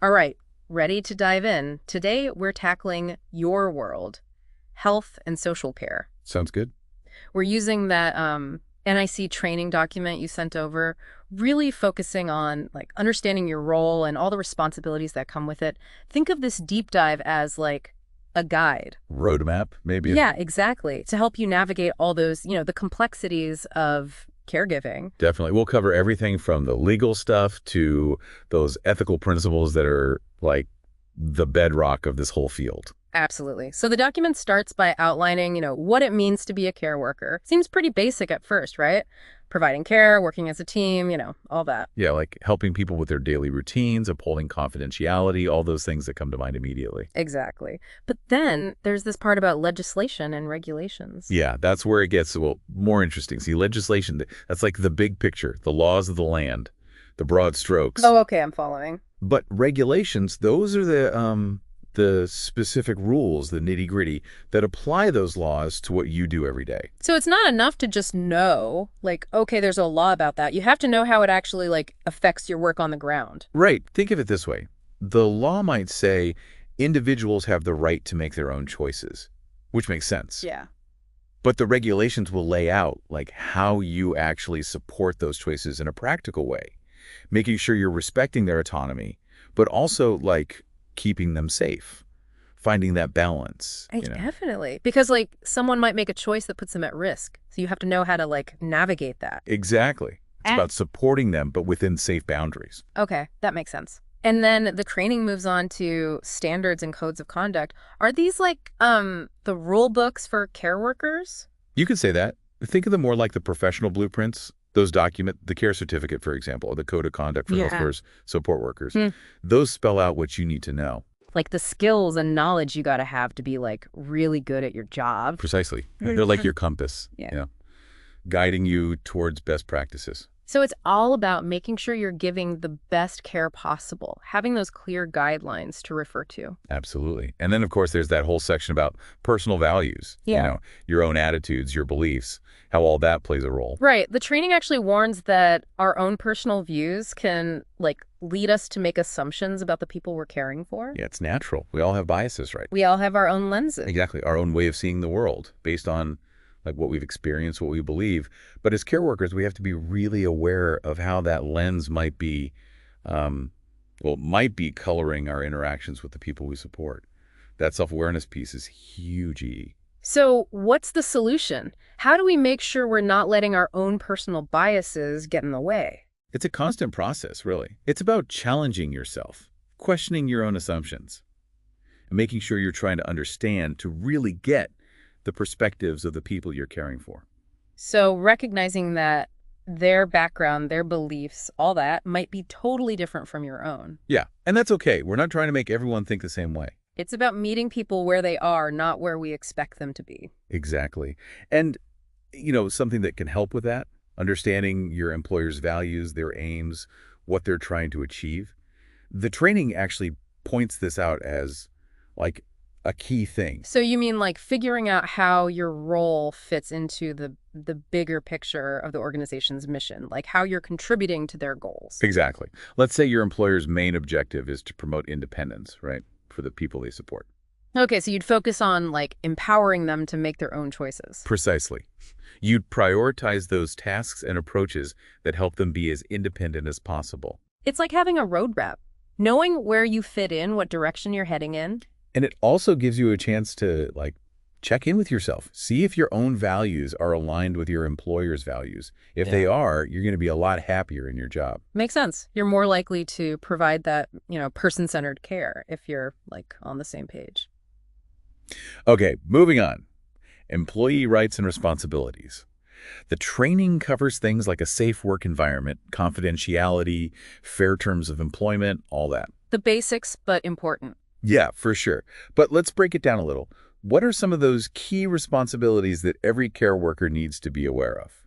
All right, ready to dive in. Today, we're tackling your world, health and social care. Sounds good. We're using that NIC training document you sent over, really focusing on like understanding your role and all the responsibilities that come with it. Think of this deep dive as like a guide. Roadmap, maybe. Yeah, exactly. To help you navigate all those, the complexities of caregiving. Definitely. We'll cover everything from the legal stuff to those ethical principles that are like the bedrock of this whole field. Absolutely. So the document starts by outlining, what it means to be a care worker. Seems pretty basic at first, right? Providing care, working as a team, all that. Yeah, like helping people with their daily routines, upholding confidentiality, all those things that come to mind immediately. Exactly. But then there's this part about legislation and regulations. Yeah, that's where it gets, well, more interesting. See, legislation, that's like the big picture, the laws of the land, the broad strokes. Oh, okay, I'm following. But regulations, those are the specific rules, the nitty-gritty, that apply those laws to what you do every day. So it's not enough to just know, like, okay, there's a law about that. You have to know how it actually, like, affects your work on the ground. Right. Think of it this way. The law might say individuals have the right to make their own choices, which makes sense. Yeah. But the regulations will lay out, like, how you actually support those choices in a practical way, making sure you're respecting their autonomy, but also, like, keeping them safe, finding that balance. Definitely. Because, like, someone might make a choice that puts them at risk. So you have to know how to, like, navigate that. Exactly. It's about supporting them, but within safe boundaries. Okay, that makes sense. And then the training moves on to standards and codes of conduct. Are these like the rule books for care workers? You could say that. Think of them more like the professional blueprints. Those document the care certificate, for example, or the code of conduct for healthcare support workers. Those spell out what you need to know. Like the skills and knowledge you got to have to be like really good at your job. Precisely. They're like your compass, Yeah. Guiding you towards best practices. So it's all about making sure you're giving the best care possible, having those clear guidelines to refer to. Absolutely. And then, of course, there's that whole section about personal values, your own attitudes, your beliefs, how all that plays a role. Right. The training actually warns that our own personal views can, like, lead us to make assumptions about the people we're caring for. Yeah, it's natural. We all have biases, right? We all have our own lenses. Exactly. Our own way of seeing the world based on like what we've experienced, what we believe. But as care workers, we have to be really aware of how that lens might be, might be coloring our interactions with the people we support. That self-awareness piece is huge. So what's the solution? How do we make sure we're not letting our own personal biases get in the way? It's a constant process, really. It's about challenging yourself, questioning your own assumptions, and making sure you're trying to understand to really get the perspectives of the people you're caring for. So recognizing that their background, their beliefs, all that might be totally different from your own. Yeah, and that's okay. We're not trying to make everyone think the same way. It's about meeting people where they are, not where we expect them to be. Exactly. And, something that can help with that, understanding your employer's values, their aims, what they're trying to achieve. The training actually points this out as, like, a key thing. So you mean like figuring out how your role fits into the bigger picture of the organization's mission, like how you're contributing to their goals. Exactly. Let's say your employer's main objective is to promote independence, right, for the people they support. Okay, so you'd focus on like empowering them to make their own choices. Precisely. You'd prioritize those tasks and approaches that help them be as independent as possible. It's like having a roadmap, knowing where you fit in, what direction you're heading in. And it also gives you a chance to, like, check in with yourself. See if your own values are aligned with your employer's values. If they are, you're going to be a lot happier in your job. Makes sense. You're more likely to provide that, person-centered care if you're, like, on the same page. Okay, moving on. Employee rights and responsibilities. The training covers things like a safe work environment, confidentiality, fair terms of employment, all that. The basics, but important. Yeah, for sure. But let's break it down a little. What are some of those key responsibilities that every care worker needs to be aware of?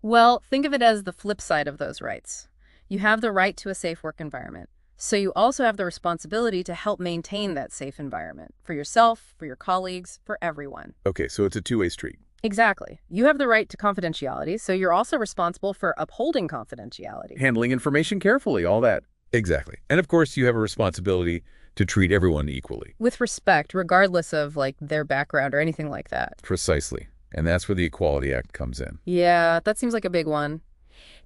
Well, think of it as the flip side of those rights. You have the right to a safe work environment. So you also have the responsibility to help maintain that safe environment for yourself, for your colleagues, for everyone. Okay, so it's a two-way street. Exactly. You have the right to confidentiality, so you're also responsible for upholding confidentiality. Handling information carefully, all that. Exactly. And of course, you have a responsibility to treat everyone equally. With respect, regardless of like their background or anything like that. Precisely. And that's where the Equality Act comes in. Yeah, that seems like a big one.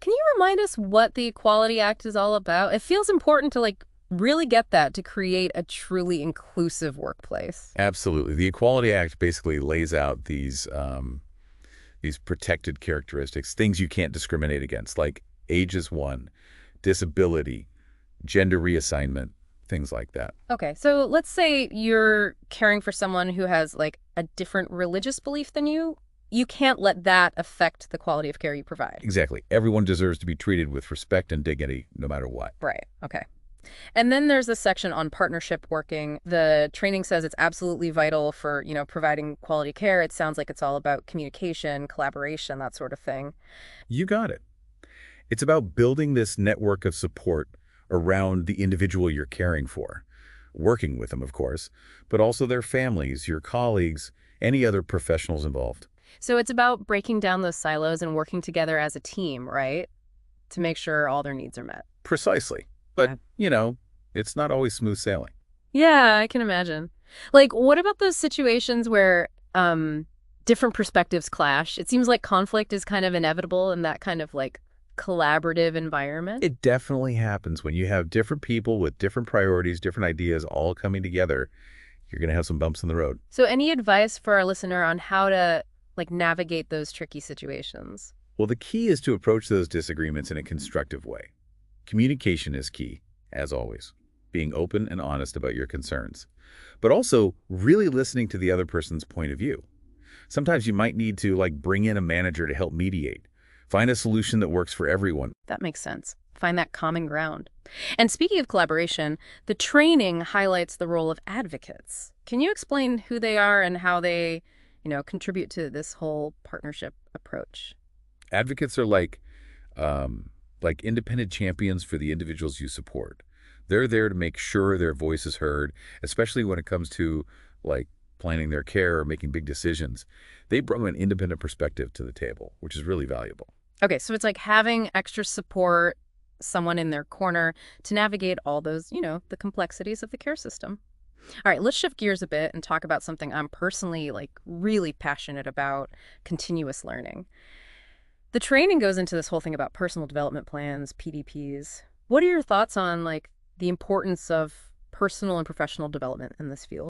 Can you remind us what the Equality Act is all about? It feels important to like really get that to create a truly inclusive workplace. Absolutely. The Equality Act basically lays out these protected characteristics, things you can't discriminate against, like age is one, disability, gender reassignment, things like that. Okay, so let's say you're caring for someone who has like a different religious belief than you. You can't let that affect the quality of care you provide. Exactly. Everyone deserves to be treated with respect and dignity, no matter what. Right. Okay. And then there's a section on partnership working. The training says it's absolutely vital for, providing quality care. It sounds like it's all about communication, collaboration, that sort of thing. You got it. It's about building this network of support around the individual you're caring for, working with them, of course, but also their families, your colleagues, any other professionals involved. So it's about breaking down those silos and working together as a team, right? To make sure all their needs are met. Precisely. Yeah. But, it's not always smooth sailing. Yeah, I can imagine. Like, what about those situations where different perspectives clash? It seems like conflict is kind of inevitable in that kind of like collaborative environment. It definitely happens when you have different people with different priorities, different ideas all coming together. You're going to have some bumps in the road. So any advice for our listener on how to like navigate those tricky situations? Well, the key is to approach those disagreements in a constructive way. Communication is key, as always, being open and honest about your concerns, but also really listening to the other person's point of view. Sometimes you might need to bring in a manager to help mediate. Find a solution that works for everyone. That makes sense. Find that common ground. And speaking of collaboration, the training highlights the role of advocates. Can you explain who they are and how they, contribute to this whole partnership approach? Advocates are like independent champions for the individuals you support. They're there to make sure their voice is heard, especially when it comes to planning their care or making big decisions. They bring an independent perspective to the table, which is really valuable. Okay, so it's like having extra support, someone in their corner to navigate all those, the complexities of the care system. All right, let's shift gears a bit and talk about something I'm personally really passionate about, continuous learning. The training goes into this whole thing about personal development plans, PDPs. What are your thoughts on the importance of personal and professional development in this field?